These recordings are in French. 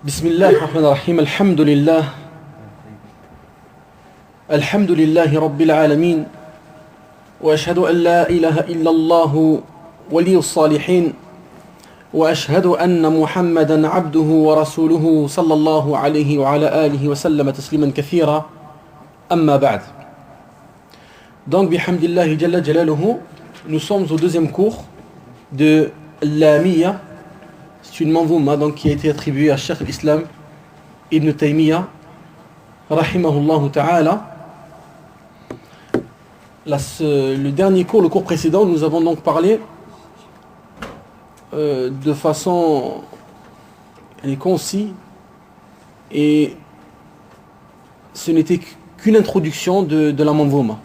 بسم الله الرحمن الرحيم الحمد لله رب العالمين وأشهد أن لا إله إلا الله ولي الصالحين وأشهد أن محمدا عبده ورسوله صلى الله عليه وعلى آله وسلم تسليما كثيرا أما بعد. Donc bihamdillahi jalla jalaluhu, nous sommes au deuxième cours de Lamiyya. C'est une manzouma donc qui a été attribuée à Cheikh l'Islam Ibn Taymiyyah rahimahullah ta'ala. Le dernier cours, le cours précédent, nous avons donc parlé de façon concise, et ce n'était qu'une introduction de la manzouma.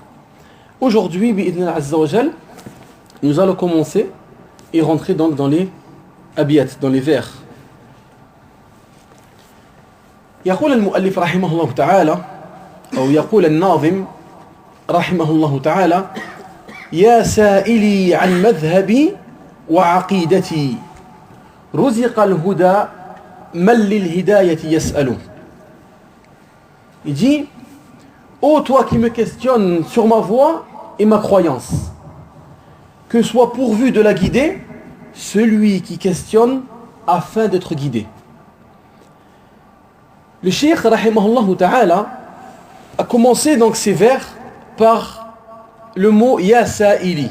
Aujourd'hui, bi'idhnillah azza wa jal, nous allons commencer et rentrer donc dans les abiyat, dans les vers. يقول المؤلف رحمه الله تعالى أو يقول الناظم رحمه الله تعالى: يا سائلي عن مذهبي وعقيدتي رزق الهدى من للهداية يسأل. Il dit: ô toi qui me questionnes sur ma voie et ma croyance, que soit pourvu de la guider celui qui questionne afin d'être guidé. Le cheikh rahimahullah ta'ala a commencé donc ces vers par le mot ya sa'ili,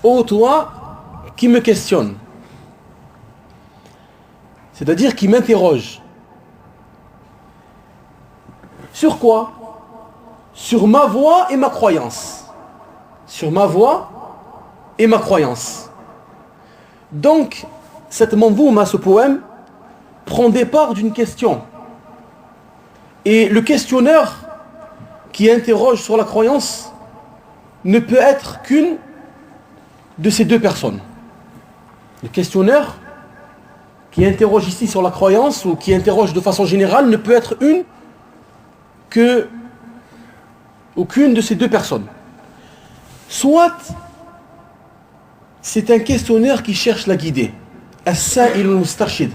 ô toi qui me questionne, c'est-à-dire qui m'interroge. Sur quoi? Sur ma voie et ma croyance. Sur ma voie et ma croyance. Donc, cette manzouma, ce poème, prend départ d'une question. Et le questionneur qui interroge sur la croyance ne peut être qu'une de ces deux personnes. Le questionneur qui interroge ici sur la croyance ou qui interroge de façon générale ne peut être aucune de ces deux personnes. Soit c'est un questionneur qui cherche la guidée. As-sa'ilu al-mustarshid.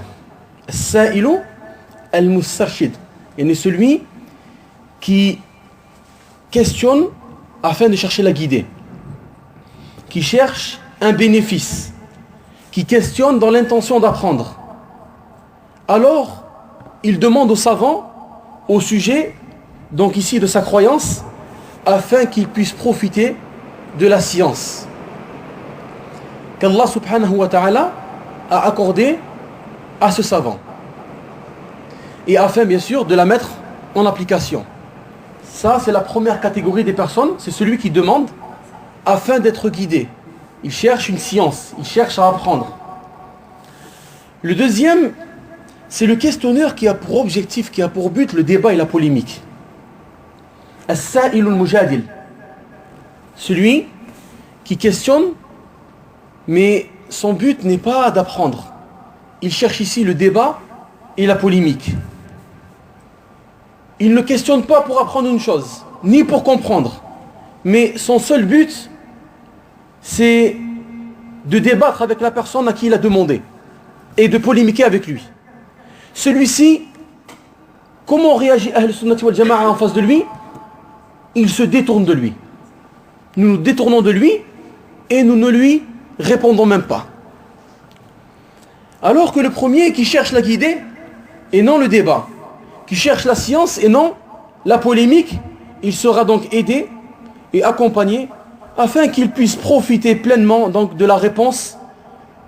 As-sa'ilu al-mustarshid. Il est celui qui questionne afin de chercher la guidée, qui cherche un bénéfice, qui questionne dans l'intention d'apprendre. Alors, il demande au savant au sujet, donc ici de sa croyance, afin qu'il puisse profiter de la science qu'Allah subhanahu wa ta'ala a accordé à ce savant, et afin bien sûr de la mettre en application. Ça, c'est la première catégorie des personnes, c'est celui qui demande afin d'être guidé. Il cherche une science, il cherche à apprendre. Le deuxième, c'est le questionneur qui a pour objectif, qui a pour but le débat et la polémique. As-sa'ilul mujadil, celui qui questionne, mais son but n'est pas d'apprendre. Il cherche ici le débat et la polémique. Il ne questionne pas pour apprendre une chose, ni pour comprendre. Mais son seul but, c'est de débattre avec la personne à qui il a demandé et de polémiquer avec lui. Celui-ci, comment réagit Ahl Sunnati wal Jama'a en face de lui? Il se détourne de lui. Nous nous détournons de lui et nous ne lui répondons même pas. Alors que le premier qui cherche la guidée et non le débat, qui cherche la science et non la polémique, il sera donc aidé et accompagné afin qu'il puisse profiter pleinement donc de la réponse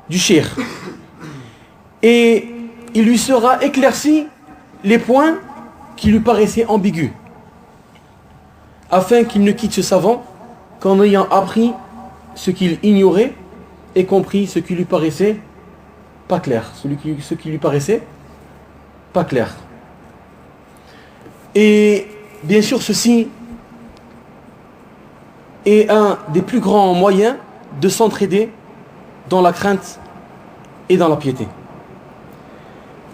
du cheikh. Et il lui sera éclairci les points qui lui paraissaient ambigus, afin qu'il ne quitte ce savant qu'en ayant appris ce qu'il ignorait et compris ce qui lui paraissait pas clair, ce qui lui paraissait pas clair. Et bien sûr, ceci est un des plus grands moyens de s'entraider dans la crainte et dans la piété.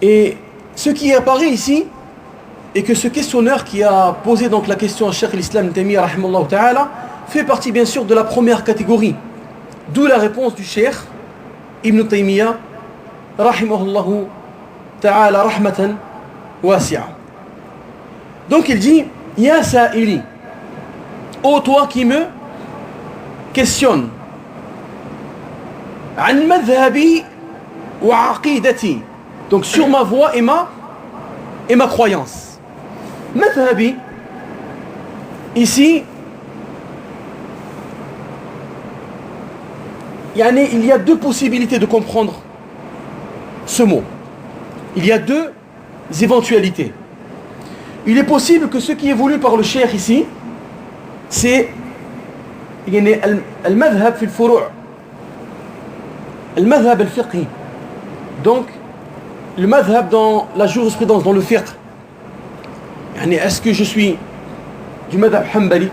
Et ce qui apparaît ici est que ce questionneur qui a posé donc la question à Cheikh l'Islam Ibn Taymiyyah rahimahullah ta'ala fait partie bien sûr de la première catégorie. D'où la réponse du Cheikh Ibn Taymiyyah rahimahullah ta'ala rahmatan wasi'a. Donc il dit Ya sa'ili, ô toi qui me questionne an madhhabi wa aqidati, donc sur ma voie et ma croyance. Madhhabi, ici, il y a deux possibilités de comprendre ce mot. Il y a deux éventualités. Il est possible que ce qui est voulu par le cheikh ici, c'est al-madhhab fi al-furu', al-madhhab al-fiqhi. Donc, le madhhab dans la jurisprudence, dans le fiqh. Est-ce que je suis du madhhab hanbali,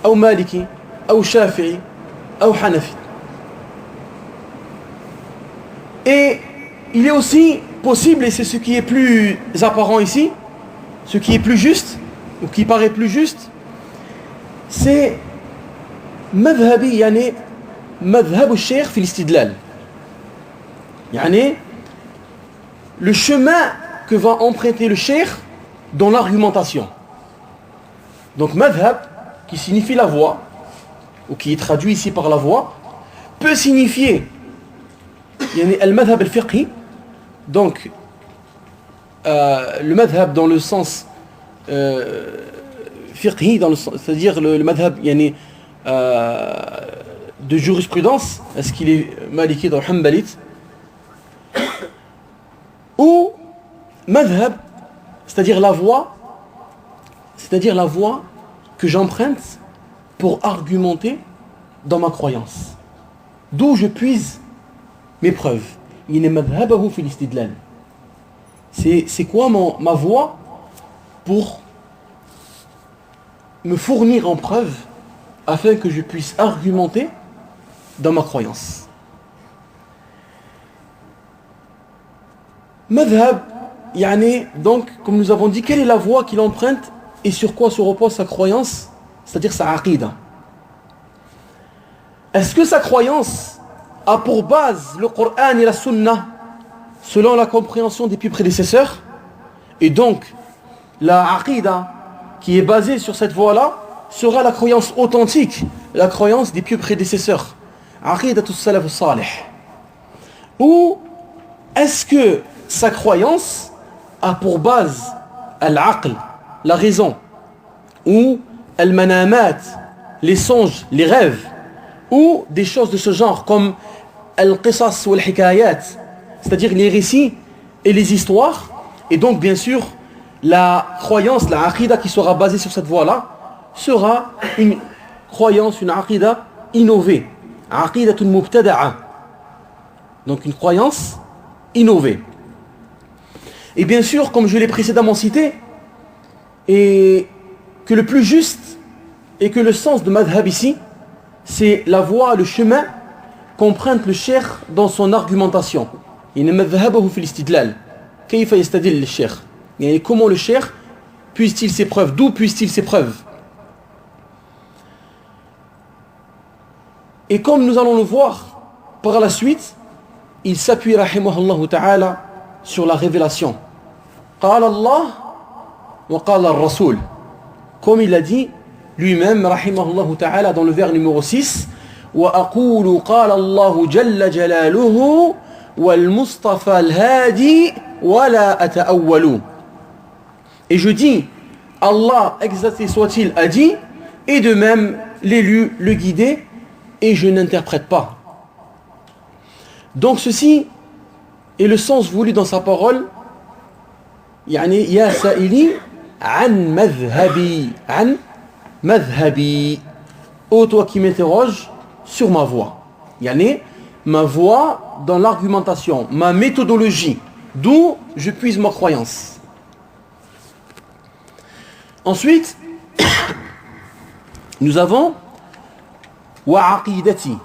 ou maliki, ou shafi'i, ou hanafi? Et il est aussi possible, et c'est ce qui est plus apparent ici, ce qui est plus juste, ou qui paraît plus juste, c'est madhhabi, madhhab al-shaykh fi al-istidlal. Le chemin que va emprunter le cheikh dans l'argumentation. Donc madhhab, qui signifie la voie, ou qui est traduit ici par la voie, peut signifier al-madhhab al-fiqhi, donc le madhhab dans le sens fiqhi, c'est-à-dire le madhhab de jurisprudence, est-ce qu'il est malikite ou hanbalite, ou madhhab, c'est-à-dire la voie que j'emprunte pour argumenter dans ma croyance, d'où je puise mes preuves. C'est quoi ma voie pour me fournir en preuve afin que je puisse argumenter dans ma croyance. Madhhab, donc, comme nous avons dit, quelle est la voie qu'il emprunte et sur quoi se repose sa croyance, c'est-à-dire sa aqida. Est-ce que sa croyance a pour base le Coran et la Sunna selon la compréhension des pieux prédécesseurs, et donc la aqida qui est basée sur cette voie-là sera la croyance authentique, la croyance des pieux prédécesseurs, aqidatus salaf salih? Ou est-ce que sa croyance a pour base al-aql, la raison, ou al-manamat, les songes, les rêves, ou des choses de ce genre comme al-qisas ou al-hikayat, c'est-à-dire les récits et les histoires. Et donc bien sûr la croyance, la aqida qui sera basée sur cette voie-là sera une croyance, une aqida innovée, aqidatun mubtada'a, donc une croyance innovée. Et bien sûr, comme je l'ai précédemment cité, et que le plus juste et que le sens de madhhab ici, c'est la voie, le chemin qu'emprunte le cheikh dans son argumentation. Comment le cheikh puise-t-il ses preuves? D'où puise-t-il ses preuves? Et comme nous allons le voir par la suite, il s'appuie rahimahullah ta'ala sur la révélation. Qala Allah wa qala ar-Rasul. Comme il a dit lui-même rahimahullah ta'ala dans le vers numéro 6, wa aqulu qala Allah jalla jalaluhu wal mustafa al-hadi wa la ata'awwalu. Et je dis, Allah exalté soit-il a dit, et de même l'élu, le guidé, et je n'interprète pas. Donc ceci est le sens voulu dans sa parole. Ya sa'ili an madhhabi, ô toi qui m'interroge sur ma voie, ma voie dans l'argumentation, ma méthodologie, d'où je puise ma croyance. Ensuite nous avons wa aqidati,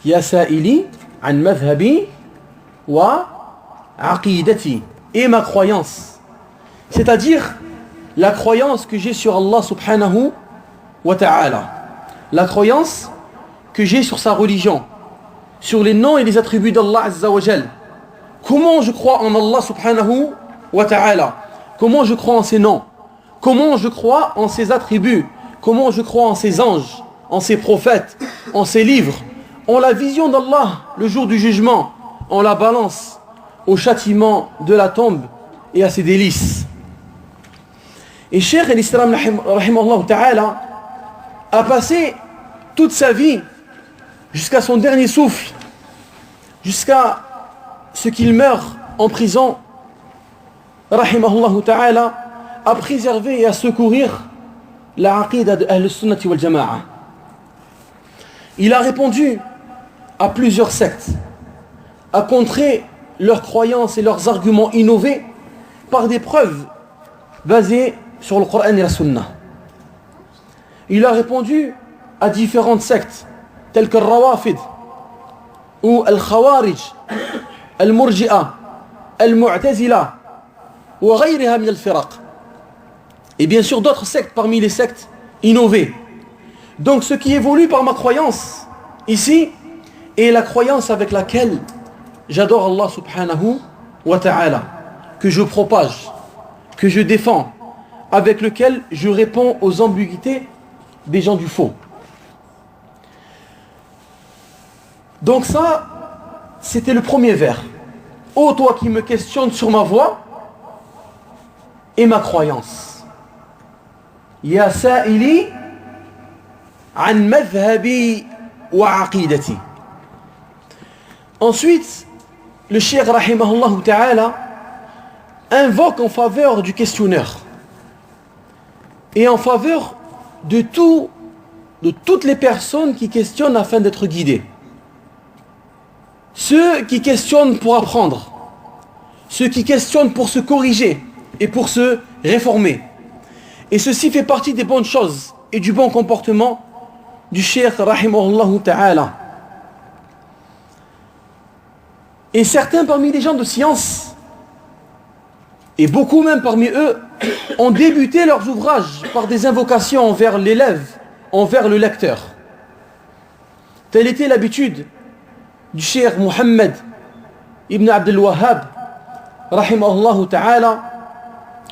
ya sa'ili an madhhabi wa aqidati, et ma croyance, c'est-à-dire la croyance que j'ai sur Allah subhanahu wa ta'ala, la croyance que j'ai sur sa religion, sur les noms et les attributs d'Allah azza wa jal, Comment je crois en Allah subhanahu wa ta'ala? Comment je crois en ses noms? Comment je crois en ses attributs? Comment je crois en ses anges, en ses prophètes, en ses livres, en la vision d'Allah le jour du jugement, en la balance, au châtiment de la tombe et à ses délices. Et Cheikh al-Islam rahimahullah ta'ala a passé toute sa vie jusqu'à son dernier souffle, jusqu'à ce qu'il meure en prison, rahimahullah ta'ala, à préserver et à secourir la aqida de Ahl-Sunnati wal Jama'a. Il a répondu à plusieurs sectes, a contré leurs croyances et leurs arguments innovés par des preuves basées sur le Coran et la Sunna. Il a répondu à différentes sectes telles que le Rawafid ou Al-Khawarij, Al-Murji'a, Al-Mu'tazila ou غيرها من الفرق. Et bien sûr d'autres sectes parmi les sectes innovées. Donc ce qui évolue par ma croyance ici est la croyance avec laquelle j'adore Allah subhanahu wa ta'ala, que je propage, que je défends, avec lequel je réponds aux ambiguïtés des gens du faux. Donc ça, c'était le premier vers. Ô toi qui me questionnes sur ma voix et ma croyance. Ya sa'ili an madhhabi wa aqidati. Ensuite, le cheikh rahimahullah ta'ala invoque en faveur du questionneur et en faveur de toutes les personnes qui questionnent afin d'être guidées. Ceux qui questionnent pour apprendre, ceux qui questionnent pour se corriger et pour se réformer. Et ceci fait partie des bonnes choses et du bon comportement du cheikh rahimahullah ta'ala. Et certains parmi les gens de science, et beaucoup même parmi eux, ont débuté leurs ouvrages par des invocations envers l'élève, envers le lecteur. Telle était l'habitude du cheikh Muhammad ibn Abdul Wahhab, rahimahullah ta'ala,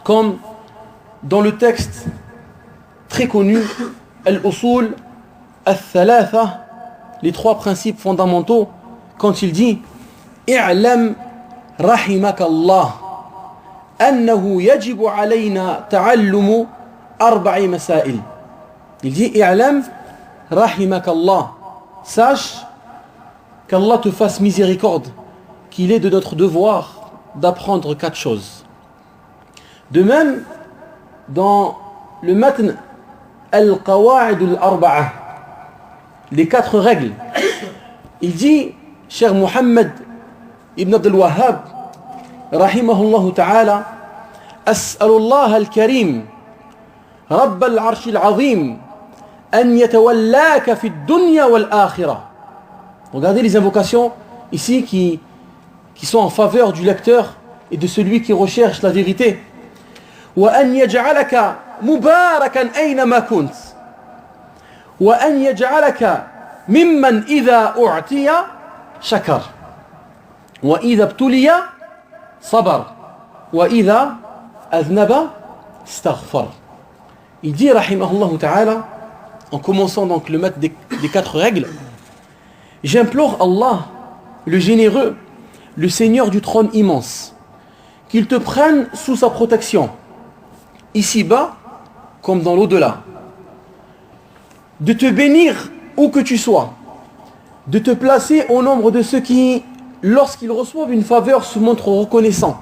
comme dans le texte très connu, Al-Usul Al-Thalatha, les trois principes fondamentaux, quand il dit i'lam rahimakallah annahu yajibu alayna ta'allumu arba'i masail. Il dit i'lam rahimakallah, sache qu'Allah te fasse miséricorde, qu'il est de notre devoir d'apprendre 4 choses. De même, dans le matn al-qawa'id al-arba'a, les 4 règles, il dit, cher Muhammad ibn Abdul Wahhab, rahimahullah ta'ala, as'alullah al-karim, rabb al-arsh al-azim, an yatawallaka fi ad-dunya wal-akhirah. Regardez les invocations ici qui sont en faveur du lecteur et de celui qui recherche la vérité. وأن يجعلك مباركا أينما كنت وأن يجعلك ممن إذا أعطي شكر وإذا ابتلي صبر وإذا أذنب استغفر. Il dit rahimahullah ta'ala, en commençant donc le maître des 4 règles, j'implore Allah, le généreux, le Seigneur du trône immense, qu'il te prenne sous sa protection, ici-bas comme dans l'au-delà, de te bénir où que tu sois, de te placer au nombre de ceux qui, lorsqu'ils reçoivent une faveur, se montrent reconnaissants,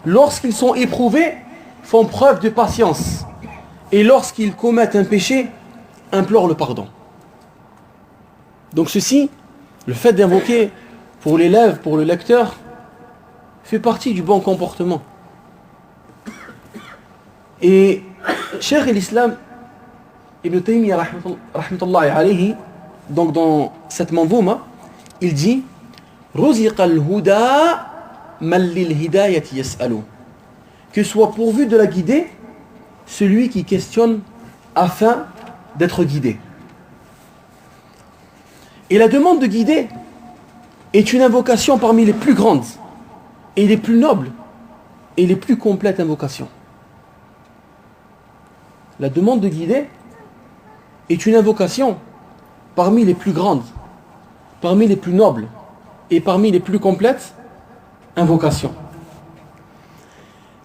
lorsqu'ils sont éprouvés, font preuve de patience, et lorsqu'ils commettent un péché, implorent le pardon. Donc ceci, le fait d'invoquer pour l'élève, pour le lecteur, fait partie du bon comportement. Et Cheikh l'Islam Ibn Taymiyyah rahmatullahi alayhi, donc dans cette manzouma, il dit Ruziqa al-huda man lil-hidayati yas'alu, que soit pourvu de la guider celui qui questionne afin d'être guidé. Et la demande de guider est une invocation parmi les plus grandes et les plus nobles et les plus complètes invocations. La demande de guider est une invocation parmi les plus grandes, parmi les plus nobles et parmi les plus complètes invocations.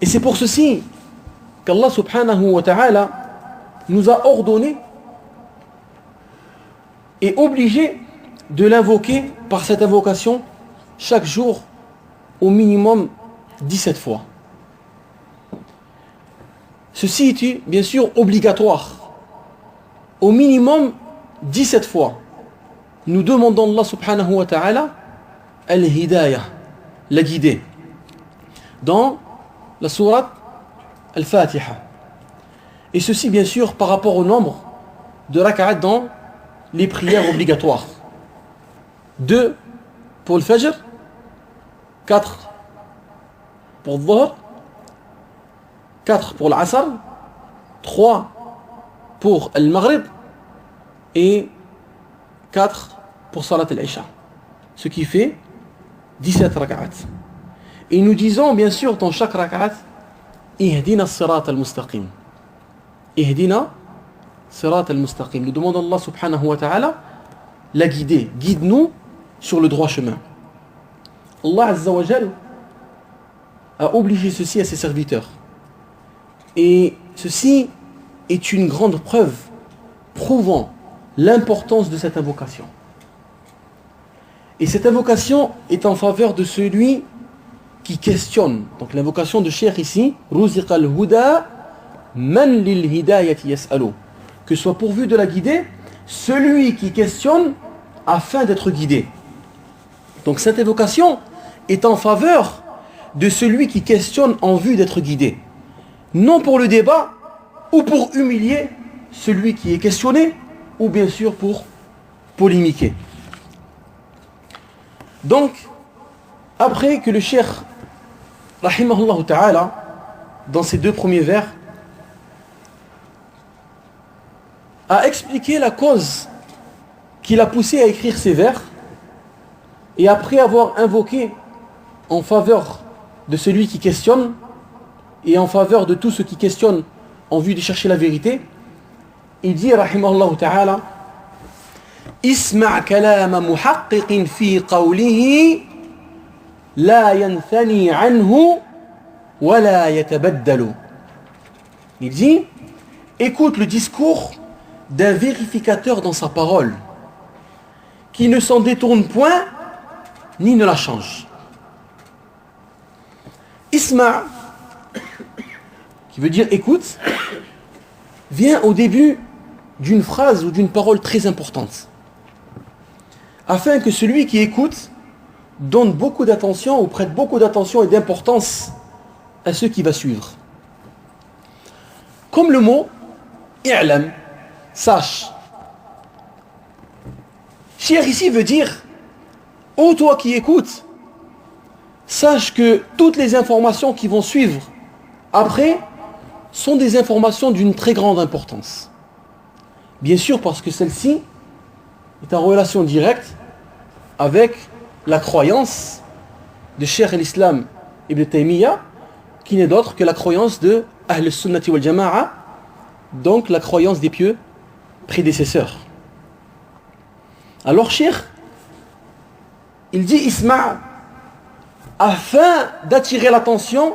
Et c'est pour ceci qu'Allah subhanahu wa ta'ala nous a ordonné et obligé de l'invoquer par cette invocation chaque jour au minimum 17 fois. Ceci est bien sûr obligatoire. Au minimum 17 fois. Nous demandons Allah subhanahu wa ta'ala al-hidayah, la guider. Dans la sourate Al-Fatiha. Et ceci bien sûr par rapport au nombre de rak'at dans les prières obligatoires. 2 pour le Fajr, 4 pour le Dhuhr, 4 pour l'Asr, 3 pour le Maghrib et 4 pour Salat al-Isha. Ce qui fait 17 rak'at. Et nous disons bien sûr dans chaque rak'at Ihdina as-sirat al-mustaqim. Ihdina sirat al-mustaqim. Nous demandons à Allah subhanahu wa ta'ala la guider. Guide-nous sur le droit chemin. Allah azza wa jal a obligé ceci à ses serviteurs. Et ceci est une grande preuve prouvant l'importance de cette invocation. Et cette invocation est en faveur de celui qui questionne. Donc l'invocation de Cheikh ici, Ruziq al-Huda, man lil hidayati yas'alu. Que soit pourvu de la guider celui qui questionne afin d'être guidé. Donc cette évocation est en faveur de celui qui questionne en vue d'être guidé. Non pour le débat ou pour humilier celui qui est questionné ou bien sûr pour polémiquer. Donc, après que le cheikh, rahimahullah ta'ala, dans ses 2 premiers vers, a expliqué la cause qui l'a poussé à écrire ces vers, et après avoir invoqué en faveur de celui qui questionne et en faveur de tous ceux qui questionnent en vue de chercher la vérité, il dit rahimahullah ta'ala Isma' kalama muhaqqiqin fi qawlihi la yanthani anhu wa la yatabaddalu. Il dit écoute le discours d'un vérificateur dans sa parole qui ne s'en détourne point ni ne la change. Isma', qui veut dire écoute, vient au début d'une phrase ou d'une parole très importante, afin que celui qui écoute donne beaucoup d'attention ou prête beaucoup d'attention et d'importance à ce qui va suivre. Comme le mot i'lam, sache. Cheikh ici veut dire ô toi qui écoutes, sache que toutes les informations qui vont suivre après sont des informations d'une très grande importance. Bien sûr parce que celle-ci est en relation directe avec la croyance de Cheikh al-Islam Ibn Taymiyyah, qui n'est d'autre que la croyance de Ahl al-Sunnati wal Jama'a, donc la croyance des pieux prédécesseurs. Alors Cheikh, il dit Isma' afin d'attirer l'attention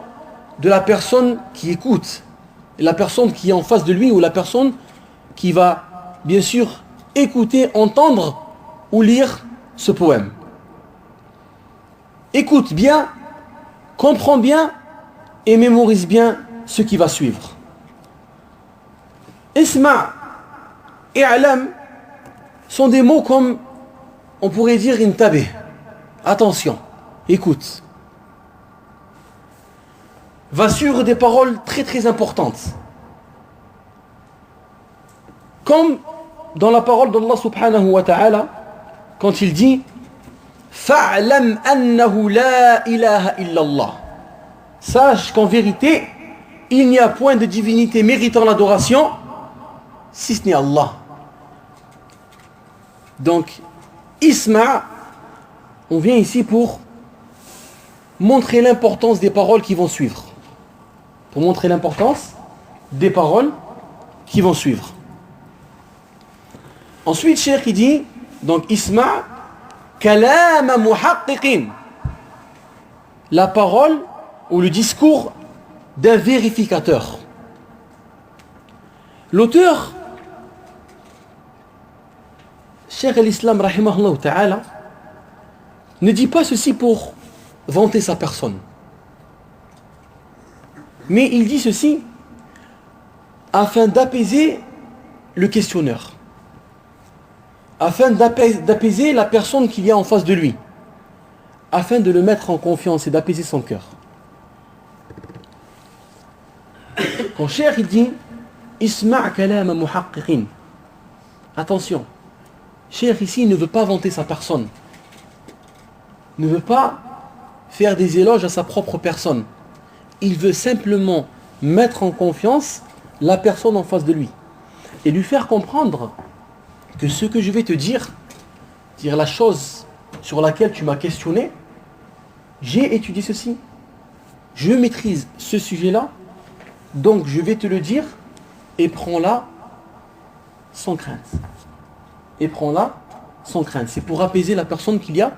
de la personne qui écoute, la personne qui est en face de lui ou la personne qui va bien sûr écouter, entendre ou lire ce poème. Écoute bien, comprends bien et mémorise bien ce qui va suivre. Isma' et alam sont des mots comme on pourrait dire intabe. Attention, écoute. Va suivre des paroles très très importantes. Comme dans la parole d'Allah subhanahu wa ta'ala, quand il dit Fa'lam annahu la ilaha illallah. Sache qu'en vérité, il n'y a point de divinité méritant l'adoration si ce n'est Allah. Donc, Isma', on vient ici pour montrer l'importance des paroles qui vont suivre. Pour montrer l'importance des paroles qui vont suivre. Ensuite, Cheikh il dit, donc isma' kalam muhaqqiqin, la parole ou le discours d'un vérificateur. L'auteur, Cheikh al-Islam rahimahullah ta'ala, ne dit pas ceci pour vanter sa personne. Mais il dit ceci afin d'apaiser le questionneur, afin d'apaiser la personne qu'il y a en face de lui, afin de le mettre en confiance et d'apaiser son cœur. Quand Cheikh il dit Isma' kalam muhaqqiqin, attention, Cheikh ici ne veut pas vanter sa personne, ne veut pas faire des éloges à sa propre personne. Il veut simplement mettre en confiance la personne en face de lui et lui faire comprendre que ce que je vais te dire la chose sur laquelle tu m'as questionné, j'ai étudié ceci, je maîtrise ce sujet-là, donc je vais te le dire et prends-la sans crainte. Et prends-la sans crainte. C'est pour apaiser la personne qu'il y a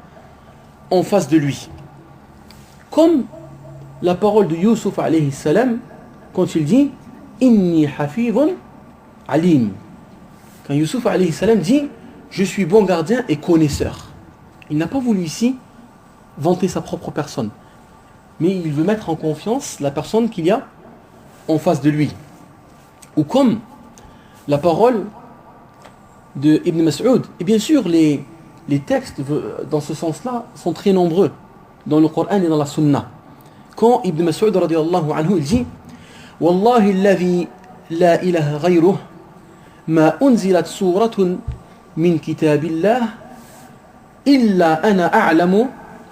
en face de lui. Comme la parole de Youssouf alayhi salam quand il dit Inni hafidhun alim. Quand Youssouf alayhi salam dit je suis bon gardien et connaisseur. Il n'a pas voulu ici vanter sa propre personne, mais il veut mettre en confiance la personne qu'il y a en face de lui. Ou comme la parole de Ibn Mas'ud. Et bien sûr, les textes dans ce sens-là sont très nombreux dans le Coran et dans la Sunna. Quand Ibn Mas'ud radiyallahu anhu il dit Wallahi alladhi la ilaha ghayruh ma unzilat suratun min kitabillah illa ana a'lamu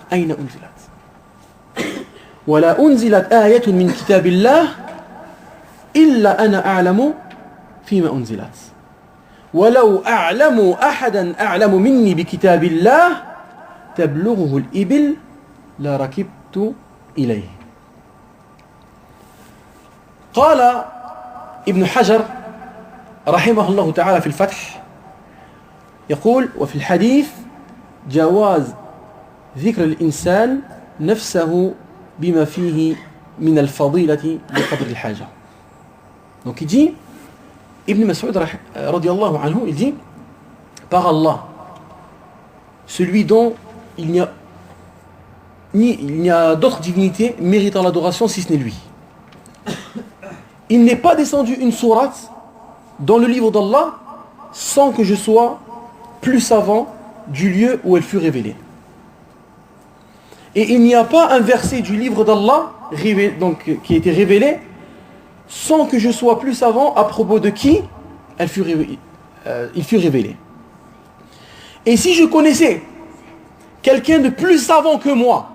ayna unzilat. Wa la unzilat ayatun min kitabillah illa ana a'lamu fima unzilat. ولو أعلم أحدا أعلم مني بكتاب الله تبلغه الإبل لركبت إليه. قال ابن حجر رحمه الله تعالى في الفتح يقول وفي الحديث جواز ذكر الإنسان نفسه بما فيه من الفضيلة بقدر الحاجة. Donc il dit Ibn Mas'ud radiyallahu anhu, il dit par Allah, celui dont il n'y a d'autre divinité méritant l'adoration si ce n'est lui. Il n'est pas descendu une sourate dans le livre d'Allah sans que je sois plus savant du lieu où elle fut révélée. Et il n'y a pas un verset du livre d'Allah qui a été révélé sans que je sois plus savant à propos de qui il fut révélé. Et si je connaissais quelqu'un de plus savant que moi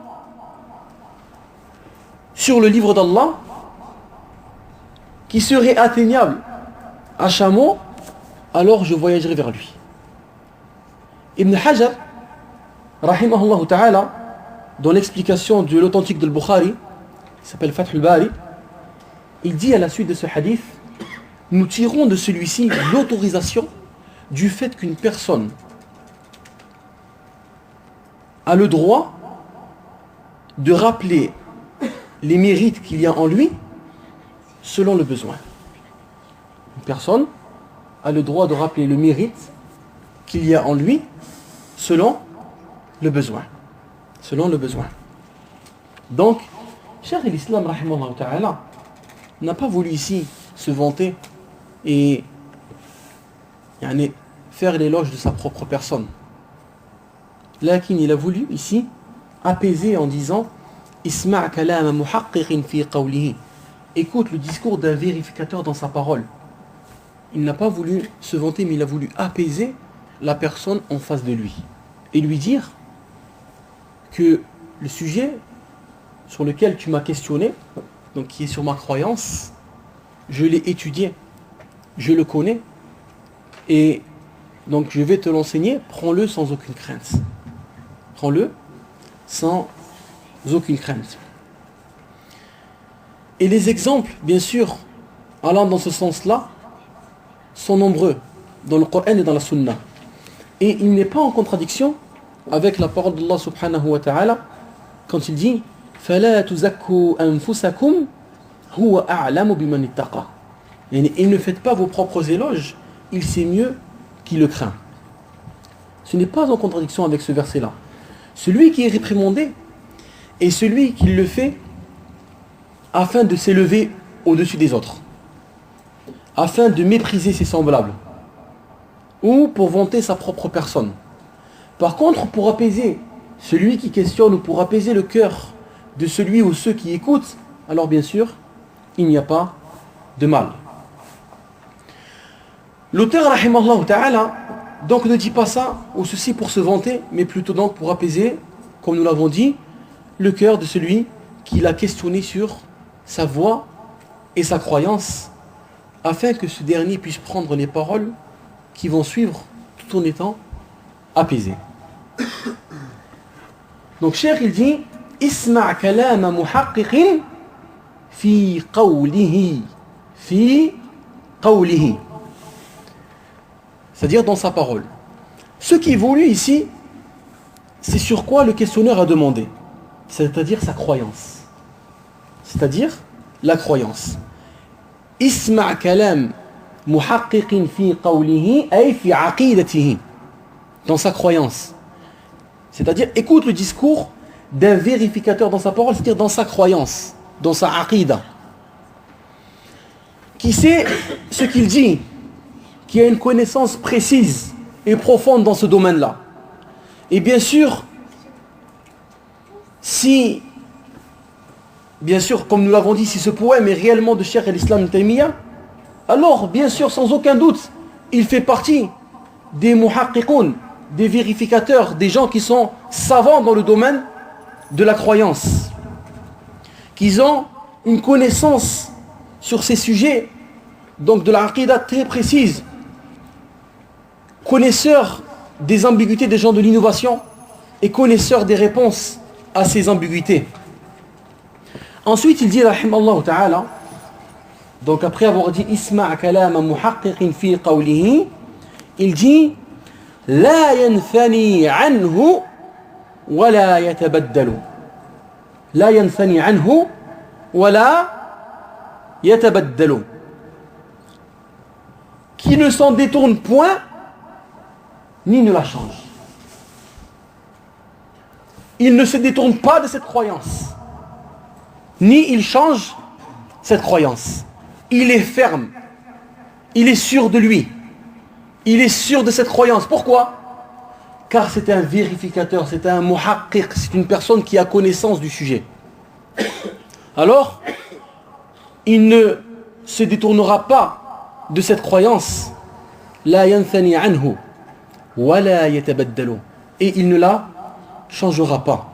sur le livre d'Allah, qui serait atteignable à chameau, alors je voyagerai vers lui. Ibn Hajar, rahimahullah ta'ala, dans l'explication de l'authentique de Bukhari, qui s'appelle Fath al-Bari, il dit à la suite de ce hadith, nous tirons de celui-ci l'autorisation du fait qu'une personne a le droit de rappeler les mérites qu'il y a en lui selon le besoin. Une personne a le droit de rappeler le mérite qu'il y a en lui selon le besoin. Selon le besoin. Donc, Cheikh l'Islam rahimahullah ta'ala n'a pas voulu ici se vanter et faire l'éloge de sa propre personne. Lakin il a voulu ici apaiser en disant Isma' kalam muhaqqiqin fi qawlihi. Écoute le discours d'un vérificateur dans sa parole. Il n'a pas voulu se vanter, mais il a voulu apaiser la personne en face de lui et lui dire que le sujet sur lequel tu m'as questionné, donc qui est sur ma croyance, je l'ai étudié, je le connais, et donc je vais te l'enseigner, prends-le sans aucune crainte. Prends-le sans aucune crainte. Et les exemples, bien sûr, allant dans ce sens-là, sont nombreux dans le Coran et dans la Sunna. Et il n'est pas en contradiction avec la parole d'Allah subhanahu wa ta'ala quand il dit فَلَا تُزَكُّوا أَنفُسَكُمْ هُوَ أَعْلَمُ بِمَنِ اتَّقَى. Et ne faites pas vos propres éloges, il sait mieux qui le craint. Ce n'est pas en contradiction avec ce verset-là. Celui qui est réprimandé est celui qui le fait afin de s'élever au-dessus des autres, afin de mépriser ses semblables, ou pour vanter sa propre personne. Par contre, pour apaiser celui qui questionne ou pour apaiser le cœur de celui ou ceux qui écoutent, alors bien sûr, il n'y a pas de mal. L'auteur, rahimahullah ta'ala, donc ne dit pas ça ou ceci pour se vanter, mais plutôt donc pour apaiser, comme nous l'avons dit, le cœur de celui qui l'a questionné sur sa voix et sa croyance, afin que ce dernier puisse prendre les paroles qui vont suivre tout en étant apaisé. Donc Cheikh il dit Isma' kalama muhaqqiqin fi qawlihi c'est-à-dire dans sa parole. Ce qui est voulu ici, c'est sur quoi le questionneur a demandé, c'est-à-dire sa croyance, c'est-à-dire la croyance. Isma' kalam muhaqqiqin fi qawlihi ay fi aqidatihi, dans sa croyance, c'est-à-dire écoute le discours d'un vérificateur dans sa parole, c'est-à-dire dans sa croyance, dans sa aqida, qui sait ce qu'il dit, qui a une connaissance précise et profonde dans ce domaine-là. Et bien sûr, si, bien sûr, comme nous l'avons dit, si ce poème est réellement de Cheikh al-Islam Ibn Taymiyyah, alors, bien sûr, sans aucun doute, il fait partie des muhaqqiqoun, des vérificateurs, des gens qui sont savants dans le domaine de la croyance, qui ont une connaissance sur ces sujets, donc de la aqida très précise, connaisseurs des ambiguïtés des gens de l'innovation et connaisseurs des réponses à ces ambiguïtés. Ensuite, il dit, rahimallahu ta'ala, donc après avoir dit Isma' kalama muhaqqiqin fi qawlihi, il dit La yanfani anhu wa la yatabaddalu. La yanfani anhu wa la yatabaddalu. Qui ne s'en détourne point ni ne la change. Il ne se détourne pas de cette croyance, ni il change cette croyance. Il est ferme, il est sûr de lui, il est sûr de cette croyance. Pourquoi? Car c'est un vérificateur, c'est un muhaqqiq, c'est une personne qui a connaissance du sujet. Alors, il ne se détournera pas de cette croyance. La yanthani anhu wa la yatabaddalu, et il ne la changera pas.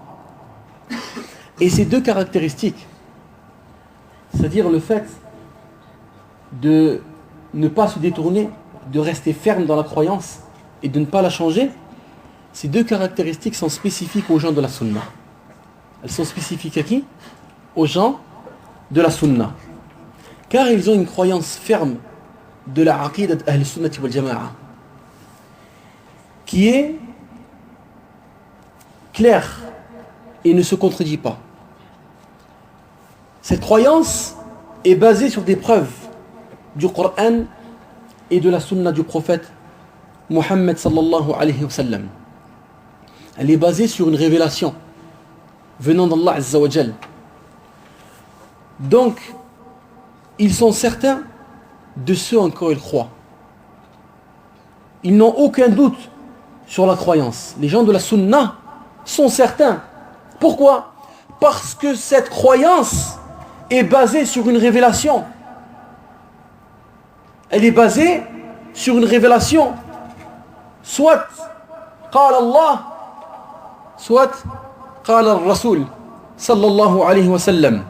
Et ces deux caractéristiques, c'est-à-dire le fait de ne pas se détourner, de rester ferme dans la croyance et de ne pas la changer, ces deux caractéristiques sont spécifiques aux gens de la sunna. Elles sont spécifiques à qui? Aux gens de la sunna. Car ils ont une croyance ferme de la aqida d'Ahl Sunnati wal Jama'a, qui est claire et ne se contredit pas. Cette croyance est basée sur des preuves du Coran et de la sunna du prophète Muhammad sallallahu alayhi wa sallam. Elle est basée sur une révélation venant d'Allah Azza wa Jal. Donc, ils sont certains de ce en quoi ils croient. Ils n'ont aucun doute sur la croyance. Les gens de la sunna sont certains. Pourquoi? Parce que cette croyance est basée sur une révélation. Elle est basée sur une révélation. Soit قال Allah, soit قال الرسول sallallahu alayhi wa sallam.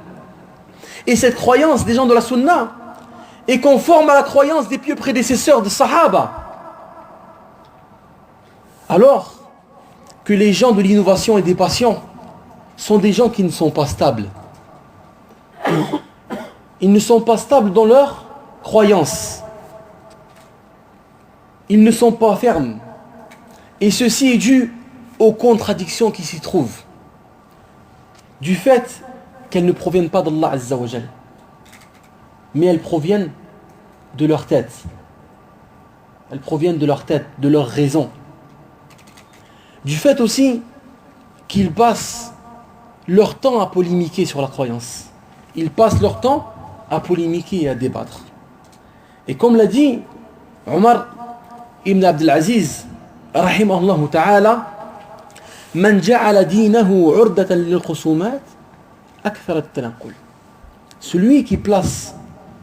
Et cette croyance des gens de la sunna est conforme à la croyance des pieux prédécesseurs de Sahaba. Alors que les gens de l'innovation et des passions sont des gens qui ne sont pas stables. Ils ne sont pas stables dans leur croyance. Ils ne sont pas fermes. Et ceci est dû aux contradictions qui s'y trouvent. Du fait qu'elles ne proviennent pas d'Allah Azza wa Jal, mais elles proviennent de leur tête. Elles proviennent de leur tête, de leur raison. Du fait aussi qu'ils passent leur temps à polémiquer sur la croyance. Ils passent leur temps à polémiquer et à débattre. Et comme l'a dit Omar ibn Abdul Aziz, rahimahullah ta'ala, Man ja'ala dinahu 'urdatan lil khusumat akthar at-tanqul. Celui qui place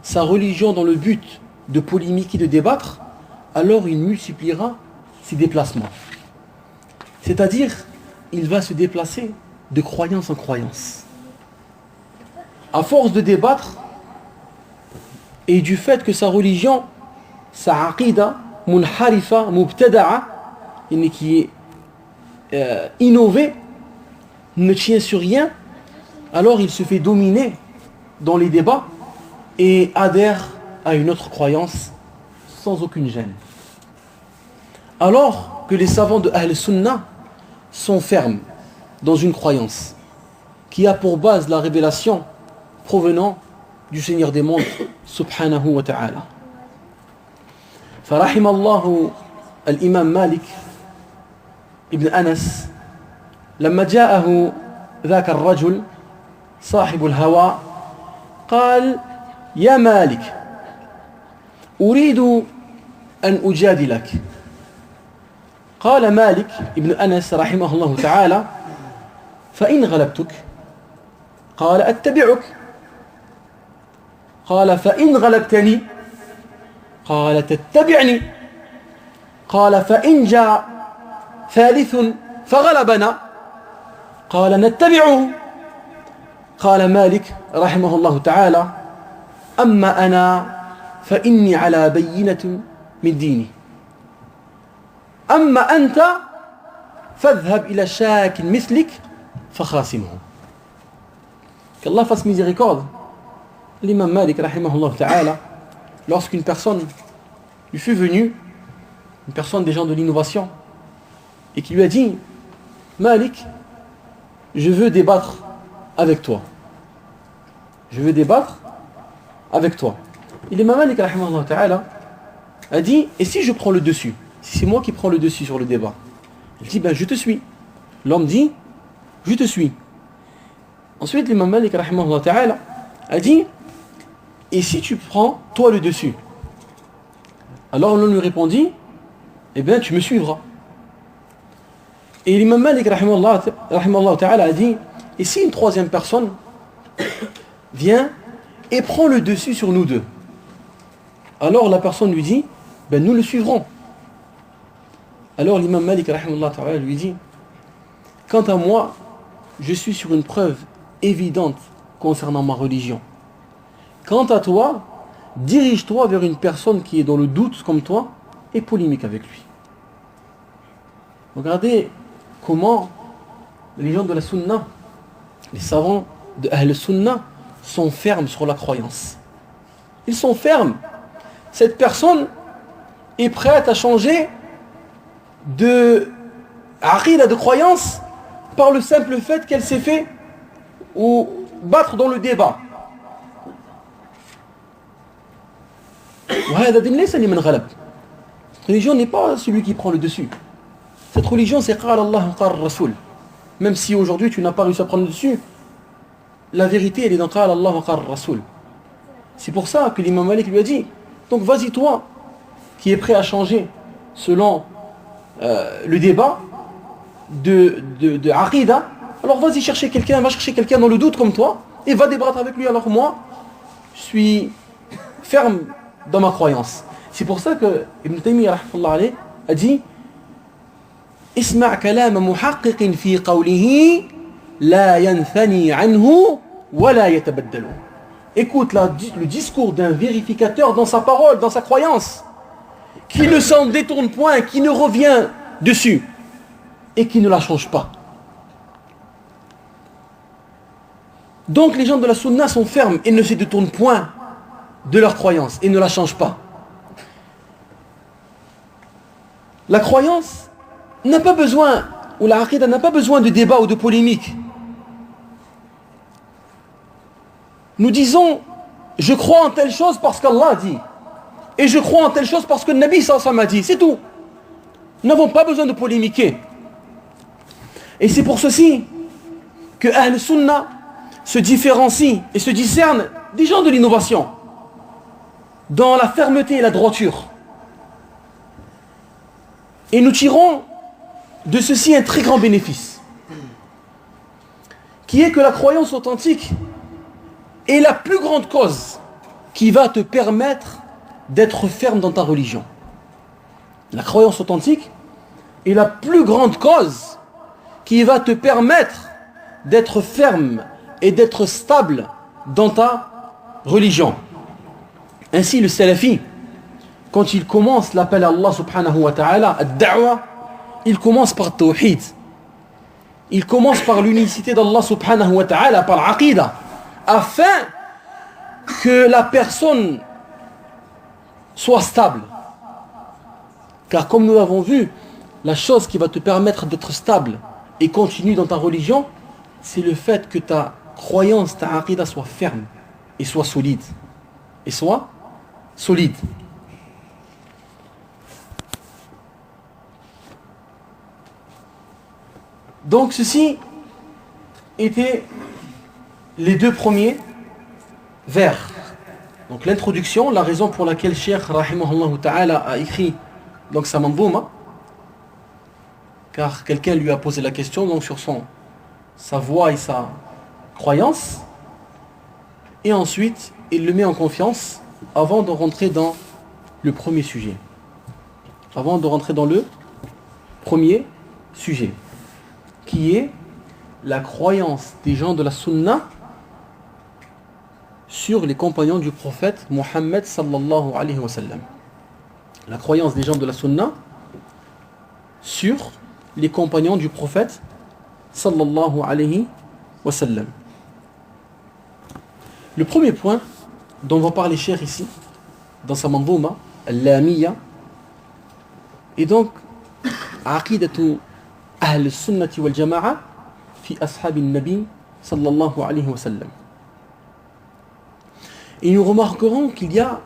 sa religion dans le but de polémiquer, de débattre, alors il multipliera ses déplacements. C'est-à-dire, il va se déplacer de croyance en croyance. À force de débattre, et du fait que sa religion, sa aqida, munharifa, mubtada'a, qui est innové, ne tient sur rien, alors il se fait dominer dans les débats et adhère à une autre croyance sans aucune gêne. Alors que les savants de Ahl Sunnah sont fermes dans une croyance qui a pour base la révélation provenant du Seigneur des mondes subhanahu wa ta'ala. فرحم الله الإمام مالك ابن أنس لما جاءه ذاك الرجل صاحب الهوى قال يا مالك أريد أن أجادلك. قال مالك ابن أنس رحمه الله تعالى فإن غلبتك قال أتبعك. قال فإن غلبتني قال تتبعني. قال فإن جاء ثالث فغلبنا قال نتبعه. قال مالك رحمه الله تعالى أما أنا فإني على بينة من ديني أما أنت فاذهب إلى شاك مثلك فخاصمه. Qu'Allah fasse miséricorde. L'imam Malik rahimahullah ta'ala, lorsqu'une personne lui fut venue, une personne des gens de l'innovation, et qui lui a dit Malik, je veux débattre avec toi. Je veux débattre avec toi. Et l'imam Malik rahimahullah ta'ala a dit et si je prends le dessus, si c'est moi qui prends le dessus sur le débat? Il dit je te suis. L'homme dit je te suis. Ensuite l'imam Malik rahimahullah ta'ala a dit et si tu prends toi le dessus? Alors l'homme lui répondit tu me suivras. Et l'imam Malik rahimahullah ta'ala a dit et si une troisième personne vient et prend le dessus sur nous deux? Alors la personne lui dit nous le suivrons. Alors l'imam Malik rahimahullah ta'ala lui dit quant à moi je suis sur une preuve évidente concernant ma religion. Quant à toi, dirige-toi vers une personne qui est dans le doute comme toi et polémique avec lui. Regardez comment les gens de la Sunna, les savants de Ahl Sunnah sont fermes sur la croyance. Ils sont fermes. Cette personne est prête à changer de aqida, de croyance, par le simple fait qu'elle s'est fait ou battre dans le débat. Cette religion n'est pas celui qui prend le dessus. Cette religion c'est qala Allah wa qala Rasul. Même si aujourd'hui tu n'as pas réussi à prendre le dessus, la vérité elle est dans qala Allah wa qala Rasul. C'est pour ça que l'imam Malik lui a dit donc vas-y toi qui es prêt à changer selon le débat de aqida, alors vas-y chercher quelqu'un, va chercher quelqu'un dans le doute comme toi et va débattre avec lui. Alors moi je suis ferme dans ma croyance. C'est pour ça que Ibn Taymiyyah a dit Isma' kalam muhaqqiqin fi qawlihi la yanthani anhu wa la yatabaddalu. Écoute le discours d'un vérificateur dans sa parole, dans sa croyance, qui ne s'en détourne point, qui ne revient dessus et qui ne la change pas. Donc les gens de la sunna sont fermes et ne se détournent point de leur croyance et ne la changent pas. La croyance n'a pas besoin, ou la aqidah n'a pas besoin de débat ou de polémique. Nous disons, je crois en telle chose parce qu'Allah a dit. Et je crois en telle chose parce que le Nabi sallallahu alayhi wa sallam a dit. C'est tout. Nous n'avons pas besoin de polémiquer. Et c'est pour ceci que Ahl Sunnah se différencie et se discerne des gens de l'innovation dans la fermeté et la droiture. Et nous tirons de ceci un très grand bénéfice, qui est que la croyance authentique est la plus grande cause qui va te permettre d'être ferme dans ta religion. La croyance authentique est la plus grande cause qui va te permettre d'être ferme et d'être stable dans ta religion. Ainsi le salafi, quand il commence l'appel à Allah subhanahu wa ta'ala, ad-da'wa, il commence par tawhid. Il commence par l'unicité d'Allah subhanahu wa ta'ala, par l'aqidah, afin que la personne soit stable. Car comme nous l'avons vu, la chose qui va te permettre d'être stable et continue dans ta religion, c'est le fait que ta croyance, ta aqidah soit ferme et soit solide. Et soit solide. Donc ceci étaient les deux premiers vers. Donc l'introduction, la raison pour laquelle Cheikh rahimahullah ta'ala a écrit donc sa mandouma, car quelqu'un lui a posé la question donc sur sa voix et sa croyance, et ensuite il le met en confiance avant de rentrer dans le premier sujet. Avant de rentrer dans le premier sujet, qui est la croyance des gens de la sunna sur les compagnons du prophète Mohammed sallallahu alayhi wa sallam. La croyance des gens de la sunna sur les compagnons du prophète sallallahu alayhi wa sallam. Le premier point dont va parler Cheikh ici, dans sa mandouma, al-Lamiyya, est donc aqidatu Ahl Sunnati wal Jama'a fi ashab al-Nabi sallallahu alayhi wa sallam. Et nous remarquerons qu'il y a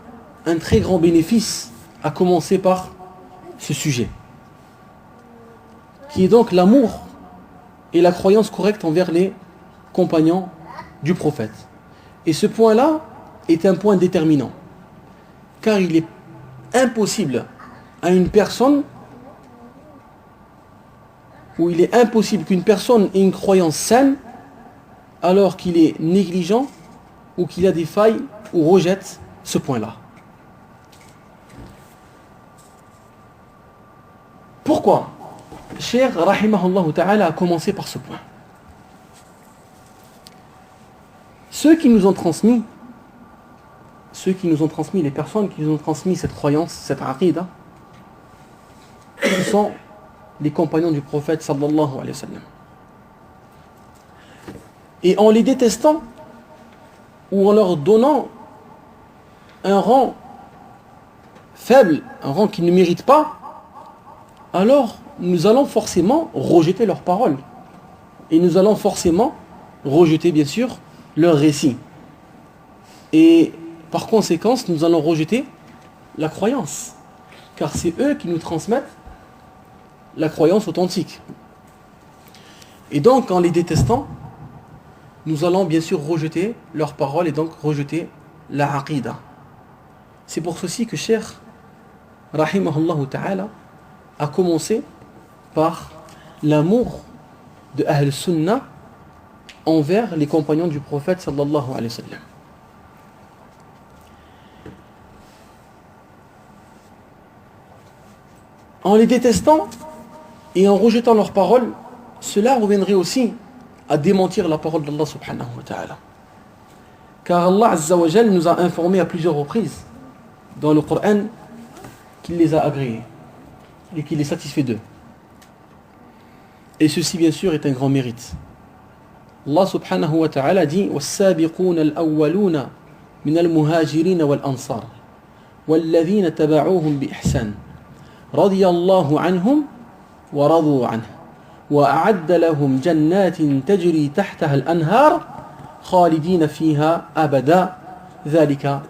un très grand bénéfice à commencer par ce sujet, qui est donc l'amour et la croyance correcte envers les compagnons du prophète. Et ce point-là est un point déterminant, car il est impossible à une personne, ou il est impossible qu'une personne ait une croyance saine alors qu'il est négligent ou qu'il a des failles ou rejette ce point-là. Pourquoi Cheikh rahimahullah ta'ala a commencé par ce point? Ceux qui nous ont transmis, les personnes qui nous ont transmis cette croyance, cette aqidah, ce sont les compagnons du prophète sallallahu alayhi wa sallam. Et en les détestant ou en leur donnant un rang faible, un rang qu'ils ne méritent pas, alors nous allons forcément rejeter leurs paroles. Et nous allons forcément rejeter, bien sûr, leurs récits. Et par conséquent, nous allons rejeter la croyance. Car c'est eux qui nous transmettent la croyance authentique. Et donc, en les détestant, nous allons bien sûr rejeter leurs paroles et donc rejeter la aqidah. C'est pour ceci que Cheikh rahimahullah ta'ala a commencé par l'amour de Ahl Sunnah envers les compagnons du prophète sallallahu alayhi wa sallam. En les détestant et en rejetant leurs paroles, cela reviendrait aussi à démentir la parole d'Allah subhanahu wa ta'ala. Car Allah azza wa jal nous a informé à plusieurs reprises dans le Coran qu'il les a agréés et qu'il est satisfait d'eux. Et ceci bien sûr est un grand mérite. Allah subhanahu wa ta'ala dit والسابقون الأولون من المهاجرين والأنصار والذين تبعوهم بإحسان رضي الله عنهم ورضوا عنه وأعد لهم جنات تجري تحتها الأنهار خالدين فيها أبدا ذلك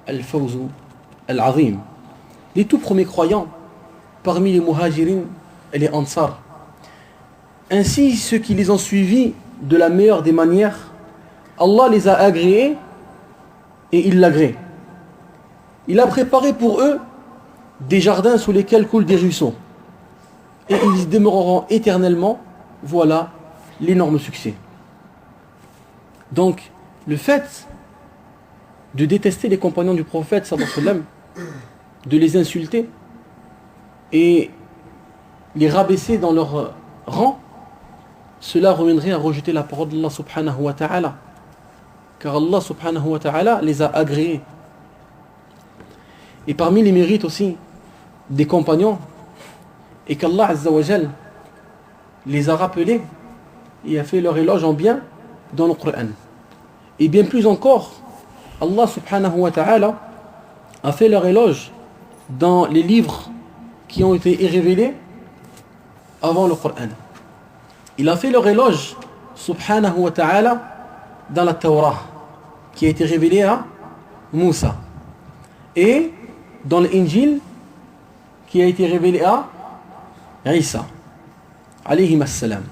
الفوز العظيم. Les tout premiers croyants parmi les muhajirin et les ansar, ainsi ceux qui les ont suivis de la meilleure des manières, Allah les a agréés et il l'agrée. Il a préparé pour eux des jardins sous lesquels coulent des ruisseaux et ils y demeureront éternellement. Voilà l'énorme succès. Donc le fait de détester les compagnons du prophète sallallahu alayhi wa sallam, de les insulter et les rabaisser dans leur rang, cela reviendrait à rejeter la parole d'Allah subhanahu wa ta'ala, car Allah subhanahu wa ta'ala les a agréés. Et parmi les mérites aussi des compagnons et qu'Allah azza wa jal les a rappelés et a fait leur éloge en bien dans le Coran. Et bien plus encore, Allah subhanahu wa ta'ala a fait leur éloge dans les livres qui ont été révélés avant le Coran. Il a fait leur éloge subhanahu wa ta'ala dans la Torah qui a été révélée à Moussa et dans l'Injil qui a été révélé à Isa alayhi assalam,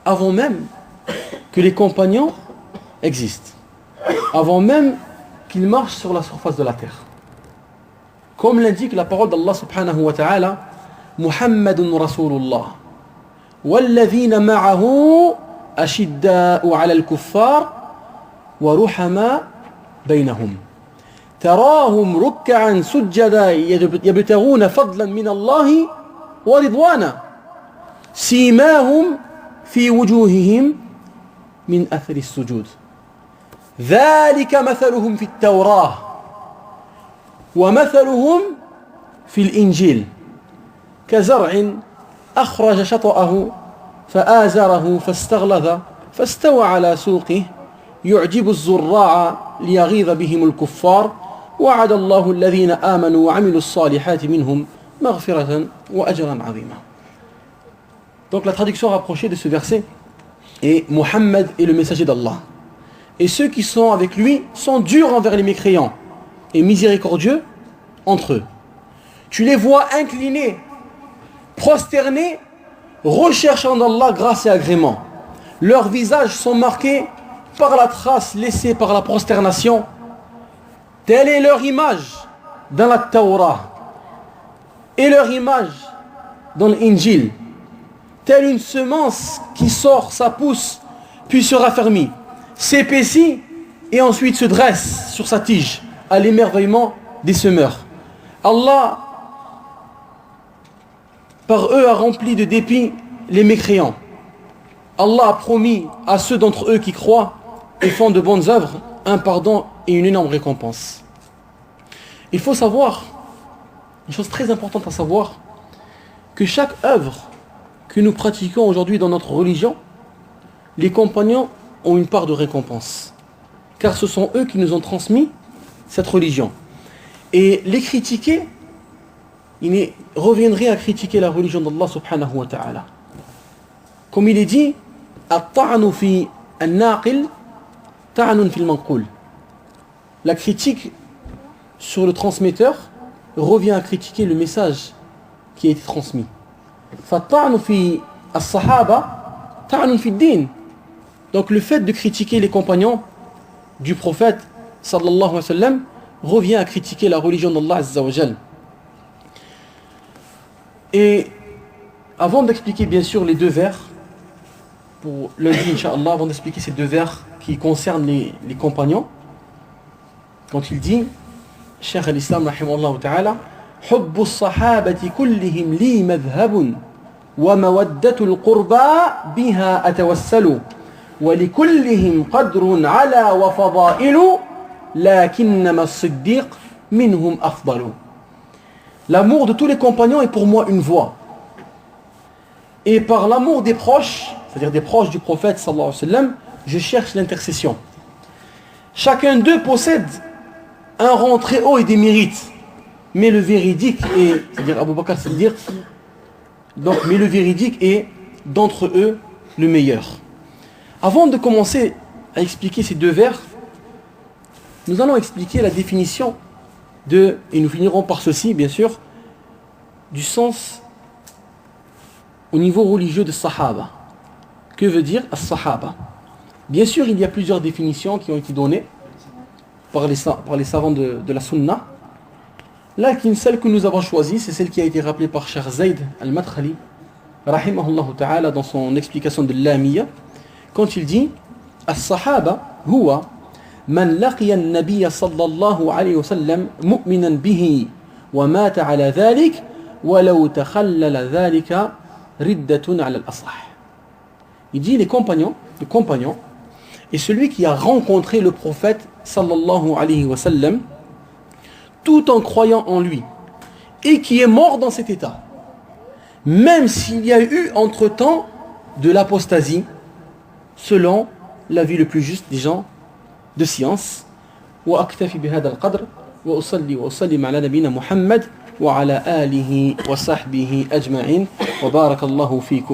avant même que les compagnons existent, avant même qu'ils marchent sur la surface de la terre. Comme l'indique la parole d'Allah subhanahu wa ta'ala, Muhammadun Rasulullah والذين معه أشداء على الكفار ورحماء بينهم تراهم ركعا سجدا يبتغون فضلا من الله ورضوانا سيماهم في وجوههم من أثر السجود ذلك مثلهم في التوراة ومثلهم في الإنجيل كزرع أخرج شطأه فآزره فاستغلظ فاستوى على سوقه يعجب الزراع ليغيظ بهم الكفار وعد الله الذين آمنوا وعملوا الصالحات منهم مغفرة وأجرا عظيما. Donc la traduction rapprochée de ce verset est Mohammed est le messager d'Allah. Et ceux qui sont avec lui sont durs envers les mécréants et miséricordieux entre eux. Tu les vois inclinés, prosternés, recherchant d'Allah grâce et agrément. Leurs visages sont marqués par la trace laissée par la prosternation. Telle est leur image dans la Torah et leur image dans l'Injil. Telle une semence qui sort, ça pousse, puis se raffermit, s'épaissit et ensuite se dresse sur sa tige à l'émerveillement des semeurs. Allah, par eux, a rempli de dépit les mécréants. Allah a promis à ceux d'entre eux qui croient et font de bonnes œuvres un pardon et une énorme récompense. Il faut savoir, une chose très importante à savoir, que chaque œuvre que nous pratiquons aujourd'hui dans notre religion, les compagnons ont une part de récompense. Car ce sont eux qui nous ont transmis cette religion. Et les critiquer, il reviendrait à critiquer la religion d'Allah subhanahu wa ta'ala. Comme il est dit, at-ta'nu fi an-naqil ta'nun fil manqul. La critique sur le transmetteur revient à critiquer le message qui a été transmis. Fa-ta'nu fi as-sahaba ta'nun fi ad-din. Donc le fait de critiquer les compagnons du prophète sallallahu alayhi wa sallam revient à critiquer la religion d'Allah azza wa jal. Et avant d'expliquer bien sûr les deux vers, pour lundi incha'Allah, avant d'expliquer ces deux vers qui concernent les compagnons, quand il dit, Cheikh al-Islam rahimahullah ta'ala, حب الصحابة كلهم لي مذهب ومودة القربى بها أتوسل ولكلهم قدر على وفضائل لكنما الصديق منهم أفضل. L'amour de tous les compagnons est pour moi une voie. Et par l'amour des proches, c'est-à-dire des proches du prophète sallallahu alayhi wa sallam, je cherche l'intercession. Chacun d'eux possède un rang très haut et des mérites. Mais le véridique est, c'est-à-dire Abu Bakr Siddiq, donc, mais le véridique est d'entre eux le meilleur. Avant de commencer à expliquer ces deux vers, nous allons expliquer la définition de, et nous finirons par ceci, bien sûr, du sens au niveau religieux de Sahaba. Que veut dire As-Sahaba? Bien sûr, il y a plusieurs définitions qui ont été données par les savants de la Sunna. Là, celle que nous avons choisie, c'est celle qui a été rappelée par Cheikh Zayd al-Madkhali, rahimahullah ta'ala, dans son explication de l'Amiyya, quand il dit As-Sahaba huwa man laqiya an-nabiy sallallahu alayhi wa sallam mu'minan bihi wa mata ala dhalik wa law takhallala dhalika riddatun ala al-asah. Il dit le compagnon est celui qui a rencontré le prophète sallallahu alayhi wa sallam tout en croyant en lui et qui est mort dans cet état, même s'il y a eu entre-temps de l'apostasie, selon l'avis le plus juste des gens de science. Wa aktafi bihadha al-qadr wa usalli wa usallim ala nabina Muhammad wa ala alihi wa sahbihi ajma'in wa barakallahu fikum.